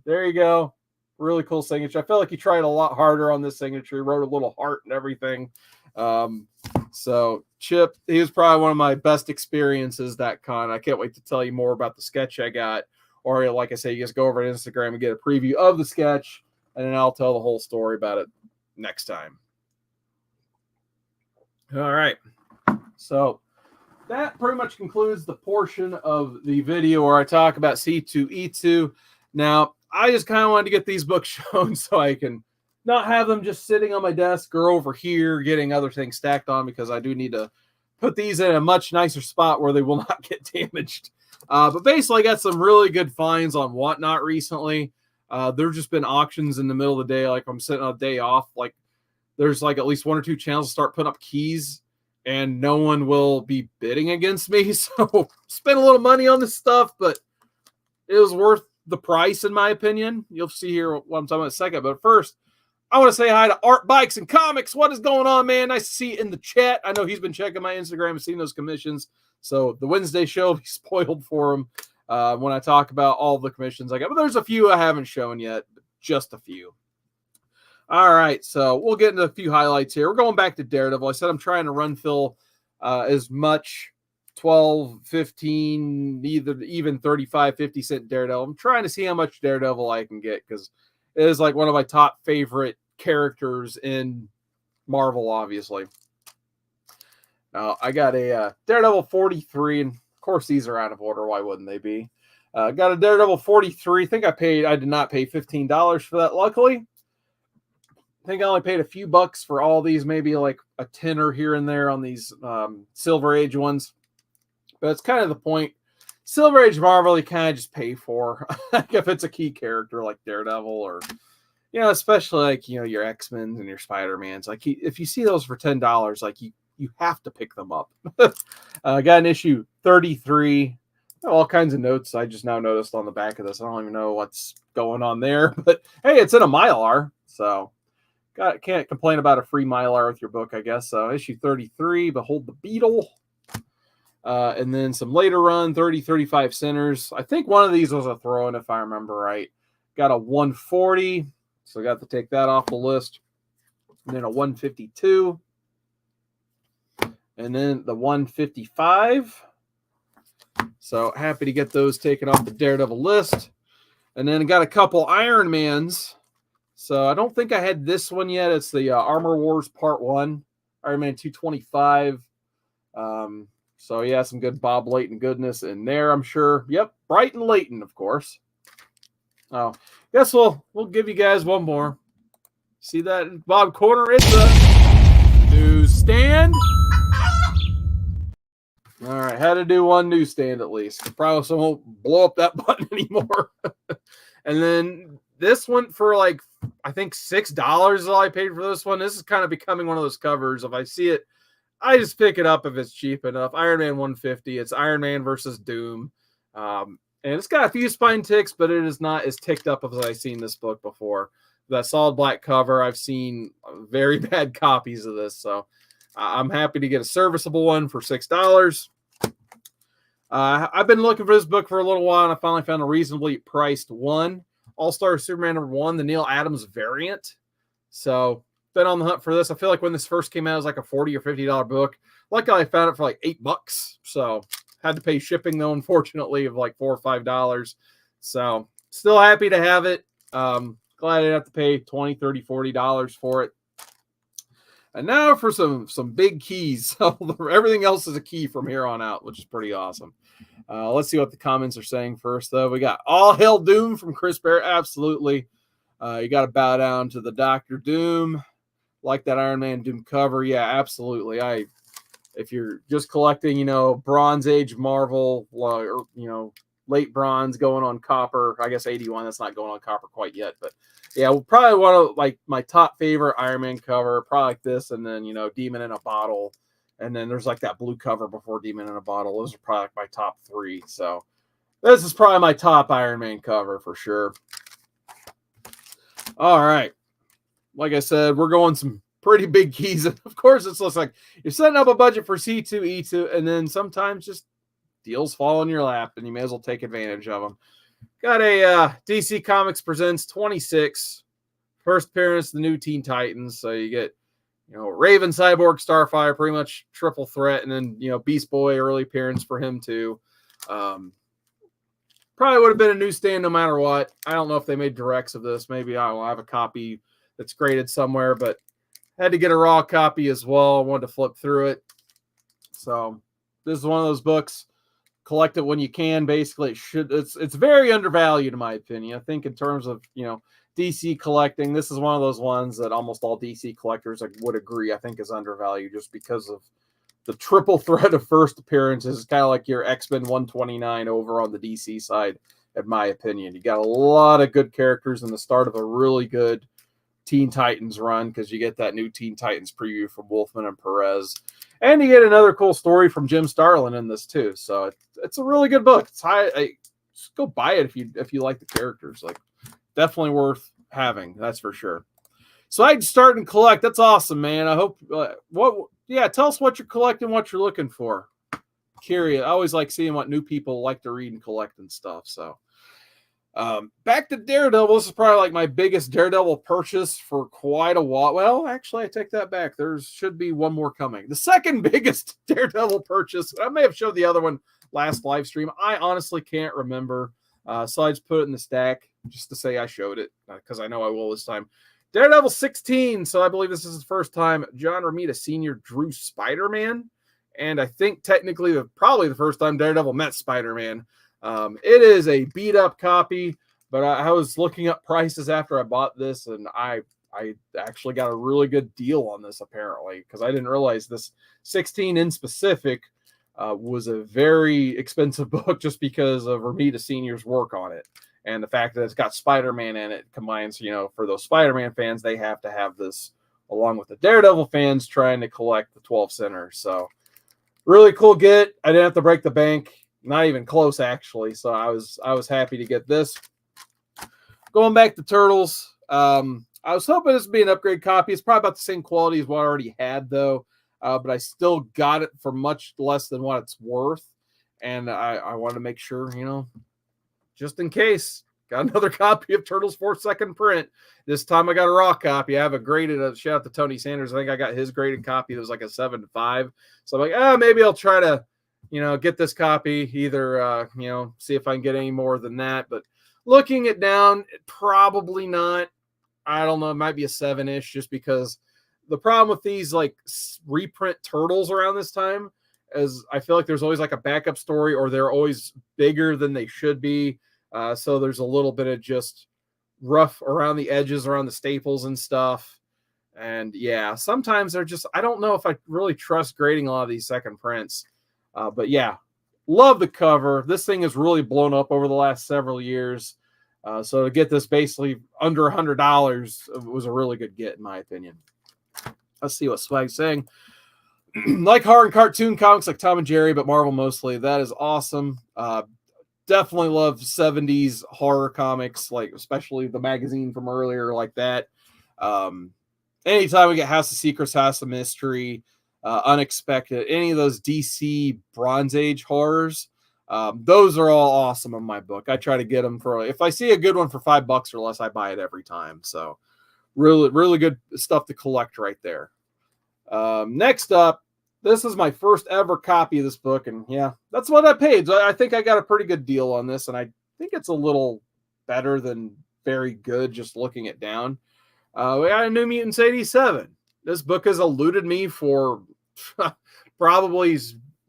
S1: there you go. Really cool signature. I felt like he tried a lot harder on this signature. He wrote a little heart and everything. So Chip, he was probably one of my best experiences that con. I can't wait to tell you more about the sketch I got. Or like I say, you just go over to Instagram and get a preview of the sketch, and then I'll tell the whole story about it next time. All right. So that pretty much concludes the portion of the video where I talk about C2E2. Now, I just kind of wanted to get these books shown so I can not have them just sitting on my desk or over here getting other things stacked on, because I do need to put these in a much nicer spot where they will not get damaged. But basically, I got some really good finds on Whatnot recently. There've just been auctions in the middle of the day. Like, I'm sitting on a day off. Like, there's like at least 1 or 2 channels to start putting up keys, and no one will be bidding against me. So spend a little money on this stuff, but it was worth the price, in my opinion. You'll see here what I'm talking about in a second. But first, I want to say hi to Art Bikes and Comics. What is going on, man? Nice to see you in the chat. I know he's been checking my Instagram and seeing those commissions. So the Wednesday show will be spoiled for him when I talk about all the commissions I got. But there's a few I haven't shown yet. Just a few. All right. So we'll get into a few highlights here. We're going back to Daredevil. I said I'm trying to run fill as much 12, 15, even 35, 50 cent Daredevil. I'm trying to see how much Daredevil I can get, because it is like one of my top favorite characters in Marvel, obviously. Now, I got a Daredevil 43, and of course these are out of order. Why wouldn't they be? Got a Daredevil 43. I did not pay $15 for that, luckily. I think I only paid a few bucks for all these, maybe like a tenner here and there on these Silver Age ones. But it's kind of the point. Silver Age Marvel, you kind of just pay for. Like if it's a key character like Daredevil, or, you know, especially like, you know, your X-Men and your Spider-Mans. Like, if you see those for $10, like you have to pick them up. Got an issue 33. All kinds of notes I just now noticed on the back of this. I don't even know what's going on there. But hey, it's in a Mylar, so can't complain about a free Mylar with your book, I guess. So issue 33, Behold the Beetle. And then some later run 30, 35 centers. I think one of these was a throw-in, if I remember right. Got a 140, so I got to take that off the list. And then a 152. And then the 155. So happy to get those taken off the Daredevil list. And then I got a couple Iron Mans. So I don't think I had this one yet. It's the Armor Wars Part 1. Iron Man 225. So yeah, some good Bob Layton goodness in there, I'm sure. Yep, Brighton Layton, of course. Oh, guess we'll give you guys one more. See that Bob corner? It's a newsstand. All right, had to do one newsstand at least. Probably won't blow up that button anymore. And then this went for like, I think $6 is all I paid for this one. This is kind of becoming one of those covers. If I see it, I just pick it up if it's cheap enough. Iron Man 150. It's Iron Man versus Doom. And it's got a few spine ticks, but it is not as ticked up as I've seen this book before. That solid black cover, I've seen very bad copies of this. So I'm happy to get a serviceable one for $6. I've been looking for this book for a little while, and I finally found a reasonably priced one. All-Star Superman #1, the Neil Adams variant. So been on the hunt for this. I feel like when this first came out, it was like a $40 or $50 book. Luckily, I found it for like $8. So had to pay shipping though, unfortunately, of like $4 or $5. So still happy to have it. Glad I didn't have to pay $20, $30, $40 for it. And now for some big keys. So everything else is a key from here on out, which is pretty awesome. Let's see what the comments are saying first, though. We got All Hail Doom from Chris Bear. Absolutely. You got to bow down to the Dr. Doom. Like that Iron Man Doom cover. Yeah, absolutely. If you're just collecting, you know, Bronze Age Marvel, or, you know, late bronze going on copper. I guess 81, that's not going on copper quite yet. But yeah, probably one of like my top favorite Iron Man cover, probably like this, and then, you know, Demon in a Bottle And then there's like that blue cover before Demon in a Bottle. Those are probably like my top 3. So this is probably my top Iron Man cover for sure. All right. Like I said, we're going some pretty big keys. Of course, it's just like you're setting up a budget for C2E2, and then sometimes just deals fall in your lap, and you may as well take advantage of them. Got a DC Comics Presents 26. First appearance, the new Teen Titans. So you get, Raven, Cyborg, Starfire, pretty much triple threat, and then, Beast Boy, early appearance for him too. Probably would have been a newsstand no matter what. I don't know if they made directs of this. Maybe I'll have a copy that's graded somewhere, but had to get a raw copy as well. I wanted to flip through it. So this is one of those books. Collect it when you can. Basically, it's very undervalued in my opinion. I think in terms of, DC collecting, this is one of those ones that almost all DC collectors would agree I think is undervalued just because of the triple threat of first appearances. Kind of like your X-Men 129 over on the DC side, in my opinion. You got a lot of good characters in the start of a really good Teen Titans run because you get that new Teen Titans preview from Wolfman and Perez. And you get another cool story from Jim Starlin in this too. So it's a really good book. It's just go buy it if you like the characters. Like, definitely worth having, that's for sure. So I'd start and collect. That's awesome, man. I hope tell us what you're collecting, what you're looking for. Curious. I always like seeing what new people like to read and collect and stuff. So back to Daredevil. This is probably like my biggest Daredevil purchase for quite a while. Well, actually, I take that back. There should be one more coming. The second biggest Daredevil purchase. I may have showed the other one last live stream. I honestly can't remember. So I just put it in the stack just to say I showed it because I know I will this time. Daredevil 16. So I believe this is the first time John Romita Sr. drew Spider-Man. And I think technically probably the first time Daredevil met Spider-Man. It is a beat-up copy, but I was looking up prices after I bought this, and I actually got a really good deal on this, apparently, because I didn't realize this 16 in specific was a very expensive book just because of Romita Sr.'s work on it. And the fact that it's got Spider-Man in it combines, for those Spider-Man fans, they have to have this along with the Daredevil fans trying to collect the 12 centers. So really cool get. I didn't have to break the bank. Not even close, actually. So I was happy to get this. Going back to Turtles, I was hoping this would be an upgrade copy. It's probably about the same quality as what I already had, though. But I still got it for much less than what it's worth. And I wanted to make sure, just in case. Got another copy of Turtles 4 second print. This time I got a raw copy. I have a graded, shout out to Tony Sanders. I think I got his graded copy. It was like a 7.5. So I'm like, maybe I'll try to, get this copy, either, see if I can get any more than that. But looking it down, probably not. I don't know. It might be a 7-ish just because the problem with these like reprint Turtles around this time is I feel like there's always like a backup story or they're always bigger than they should be. So there's a little bit of just rough around the edges, around the staples and stuff. And yeah, sometimes they're just, I don't know if I really trust grading a lot of these second prints. But yeah, love the cover. This thing has really blown up over the last several years. So to get this basically under $100 was a really good get, in my opinion. Let's see what Swag's saying. Like horror and cartoon comics like Tom and Jerry, but Marvel mostly. That is awesome. Definitely love 70s horror comics, like especially the magazine from earlier like that. Anytime we get House of Secrets, House of Mystery, Unexpected, any of those DC Bronze Age horrors, those are all awesome in my book. I try to get them for, if I see a good one for $5 or less, I buy it every time. So really, really good stuff to collect right there. Next up, this is my first ever copy of this book, and yeah, that's what I paid. So I think I got a pretty good deal on this, and I think it's a little better than very good just looking it down. We got a New Mutants 87. This book has eluded me for probably,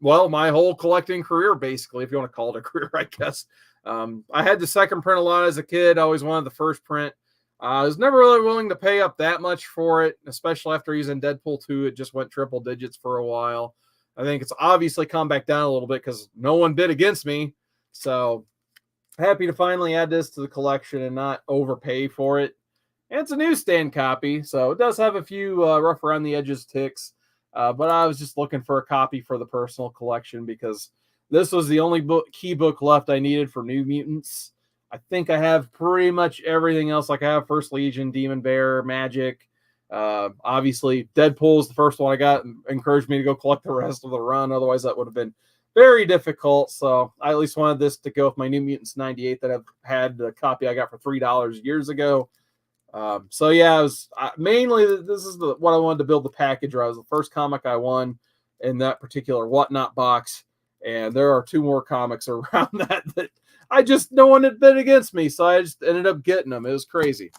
S1: my whole collecting career, basically, if you want to call it a career, I guess. I had the second print a lot as a kid. I always wanted the first print. I was never really willing to pay up that much for it, especially after using Deadpool 2. It just went triple digits for a while. I think it's obviously come back down a little bit because no one bid against me. So happy to finally add this to the collection and not overpay for it. And it's a newsstand copy, so it does have a few rough around the edges ticks. but I was just looking for a copy for the personal collection because this was the only key book left I needed for New Mutants. I think I have pretty much everything else. Like I have First Legion, Demon Bear, Magic. Obviously, Deadpool is the first one I got and encouraged me to go collect the rest of the run. Otherwise, that would have been very difficult. So I at least wanted this to go with my New Mutants 98 that I've had the copy I got for $3 years ago. So yeah, it was mainly this is what I wanted to build the package. Or I was the first comic I won in that particular Whatnot box, and there are 2 more comics around that I just no one had bid against me, so I just ended up getting them. It was crazy.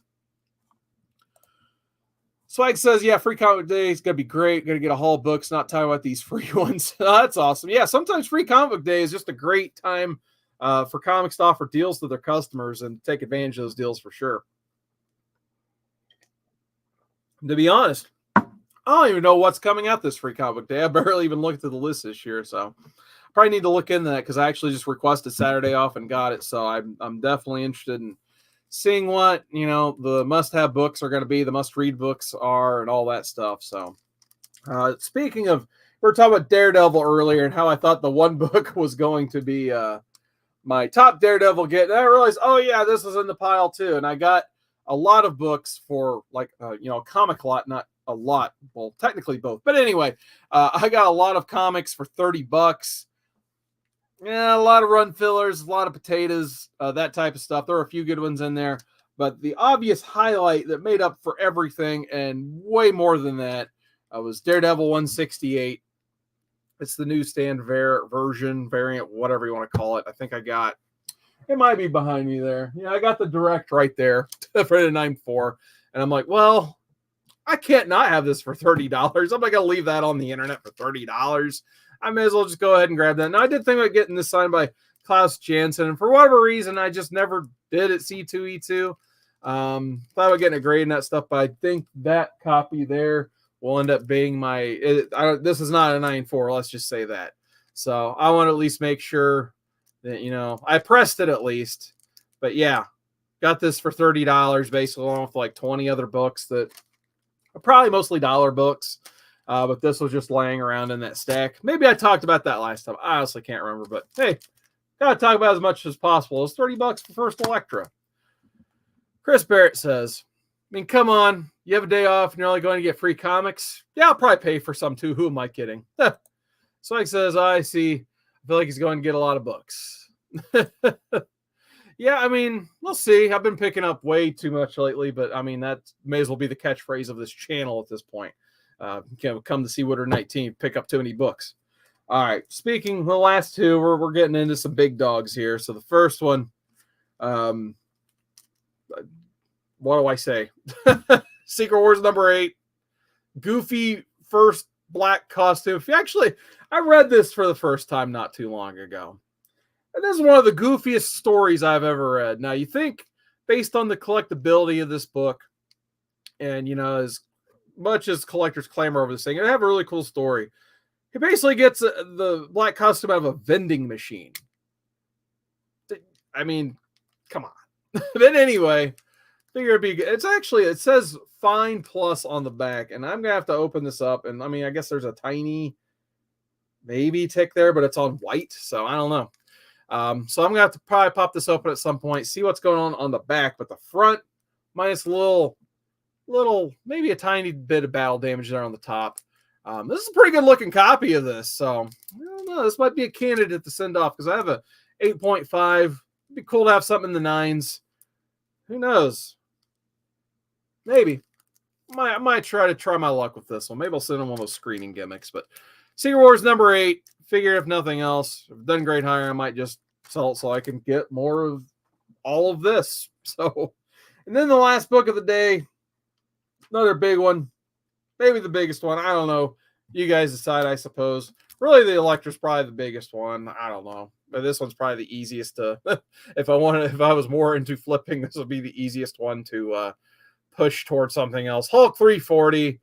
S1: Swag says, yeah, free comic day is going to be great. Going to get a haul of books, not talking about these free ones. That's awesome. Yeah, sometimes free comic day is just a great time for comics to offer deals to their customers and take advantage of those deals for sure. To be honest, I don't even know what's coming out this free comic day. I barely even looked at the list this year, so probably need to look into that because I actually just requested Saturday off and got it. So I'm definitely interested in seeing what, the must-have books are going to be, the must-read books are, and all that stuff. So speaking of, we were talking about Daredevil earlier and how I thought the one book was going to be my top Daredevil get. And I realized, oh yeah, this is in the pile too. And I got a lot of books for like, a comic lot, not a lot. Well, technically both. But anyway, I got a lot of comics for $30. Yeah, a lot of run fillers, a lot of potatoes, that type of stuff. There are a few good ones in there, but the obvious highlight that made up for everything and way more than that was Daredevil 168. It's the newsstand variant, whatever you want to call it. I think I got, it might be behind me there. Yeah, I got the direct right there for the 9.4. And I'm like, well, I can't not have this for $30. I'm not going to leave that on the internet for $30. I may as well just go ahead and grab that. Now, I did think about getting this signed by Klaus Janson, and for whatever reason, I just never did at C2E2. Thought about getting a grade and that stuff, but I think that copy there will end up being my. This is not a 9.4. Let's just say that. So I want to at least make sure that I pressed it at least. But yeah, got this for $30, basically, along with like 20 other books that are probably mostly dollar books. But this was just laying around in that stack. Maybe I talked about that last time. I honestly can't remember. But hey, gotta talk about as much as possible. It's $30 for First Electra. Chris Barrett says, I mean, come on. You have a day off and you're only going to get free comics? Yeah, I'll probably pay for some too. Who am I kidding? Swag says, I see. I feel like he's going to get a lot of books. Yeah, I mean, we'll see. I've been picking up way too much lately, but I mean, that may as well be the catchphrase of this channel at this point. Come to see Woodward 19, pick up too many books. All right, speaking the last two, we're getting into some big dogs here. So the first one, what do I say? Secret Wars #8, Goofy first black costume. Actually, I read this for the first time not too long ago. And this is one of the goofiest stories I've ever read. Now, you think, based on the collectability of this book, and, as much as collectors clamor over this thing, it have a really cool story. He basically gets the black costume out of a vending machine. I mean, come on. But anyway, figure it'd be good. It says fine plus on the back, and I'm going to have to open this up. And I mean, I guess there's a tiny maybe tick there, but it's on white, so I don't know. So I'm going to have to probably pop this open at some point, see what's going on the back, but the front, minus a little, maybe a tiny bit of battle damage there on the top. This is a pretty good looking copy of this, so I don't know. This might be a candidate to send off because I have a 8.5. It'd be cool to have something in the 9s. Who knows? Maybe. I might try my luck with this one. Maybe I'll send them one of those screening gimmicks. But Secret Wars #8. Figure if nothing else, if I've done great higher, I might just sell it so I can get more of all of this. So, and then the last book of the day, another big one, maybe the biggest one. I don't know. You guys decide, I suppose. Really, the Electra's probably the biggest one. I don't know, but this one's probably the easiest to. If I was more into flipping, this would be the easiest one to push towards something else. Hulk 340.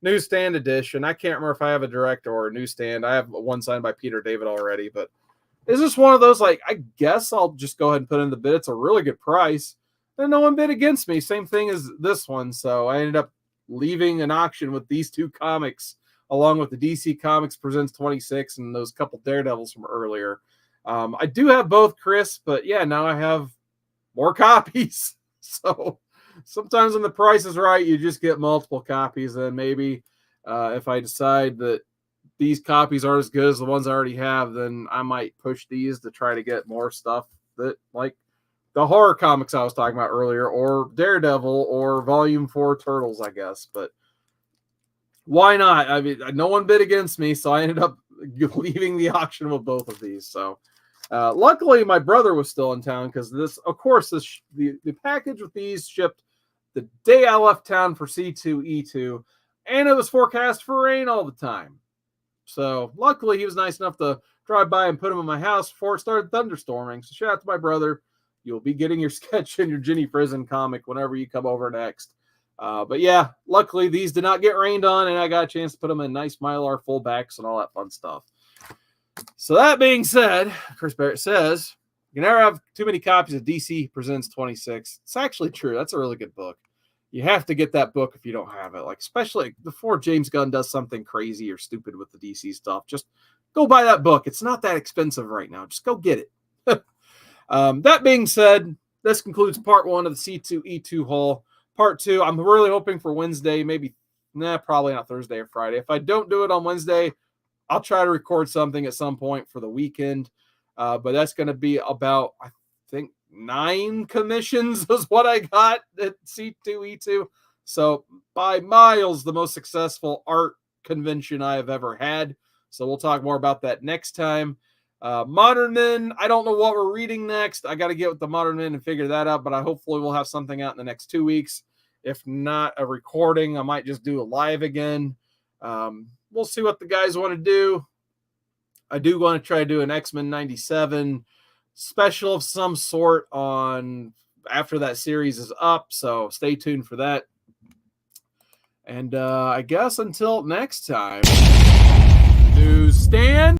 S1: Newsstand edition. I can't remember if I have a direct or a newsstand. I have one signed by Peter David already, but is this one of those, like, I guess I'll just go ahead and put in the bid. It's a really good price. And no one bid against me. Same thing as this one. So I ended up leaving an auction with these two comics along with the DC Comics Presents 26 and those couple Daredevils from earlier. I do have both, Chris, but yeah, now I have more copies. So sometimes when the price is right, you just get multiple copies. And maybe if I decide that these copies aren't as good as the ones I already have, then I might push these to try to get more stuff that, like the horror comics I was talking about earlier, or Daredevil, or Volume 4 Turtles, I guess. But why not? I mean, no one bid against me, so I ended up leaving the auction with both of these. So luckily, my brother was still in town, because this, of course, the package with these shipped the day I left town for C2E2, and it was forecast for rain all the time. So luckily, he was nice enough to drive by and put them in my house before it started thunderstorming. So shout out to my brother. You'll be getting your sketch and your Ginny Prison comic whenever you come over next. But yeah, luckily these did not get rained on, and I got a chance to put them in nice Mylar fullbacks and all that fun stuff. So that being said, Chris Barrett says, you can never have too many copies of DC Presents 26. It's actually true. That's a really good book. You have to get that book if you don't have it. Like, especially before James Gunn does something crazy or stupid with the DC stuff. Just go buy that book. It's not that expensive right now. Just go get it. That being said, this concludes part 1 of the C2E2 haul. Part 2, I'm really hoping for Wednesday, maybe, probably not Thursday or Friday. If I don't do it on Wednesday, I'll try to record something at some point for the weekend. But that's going to be about, I think, 9 commissions was what I got at C2E2. So by miles, the most successful art convention I have ever had. So we'll talk more about that next time. Modern Men, I don't know what we're reading next. I got to get with the Modern Men and figure that out, but I hopefully we'll have something out in the next 2 weeks. If not a recording, I might just do a live again. We'll see what the guys want to do. I do want to try to do an X-Men 97 special of some sort on after that series is up, so stay tuned for that. And I guess until next time, newsstand.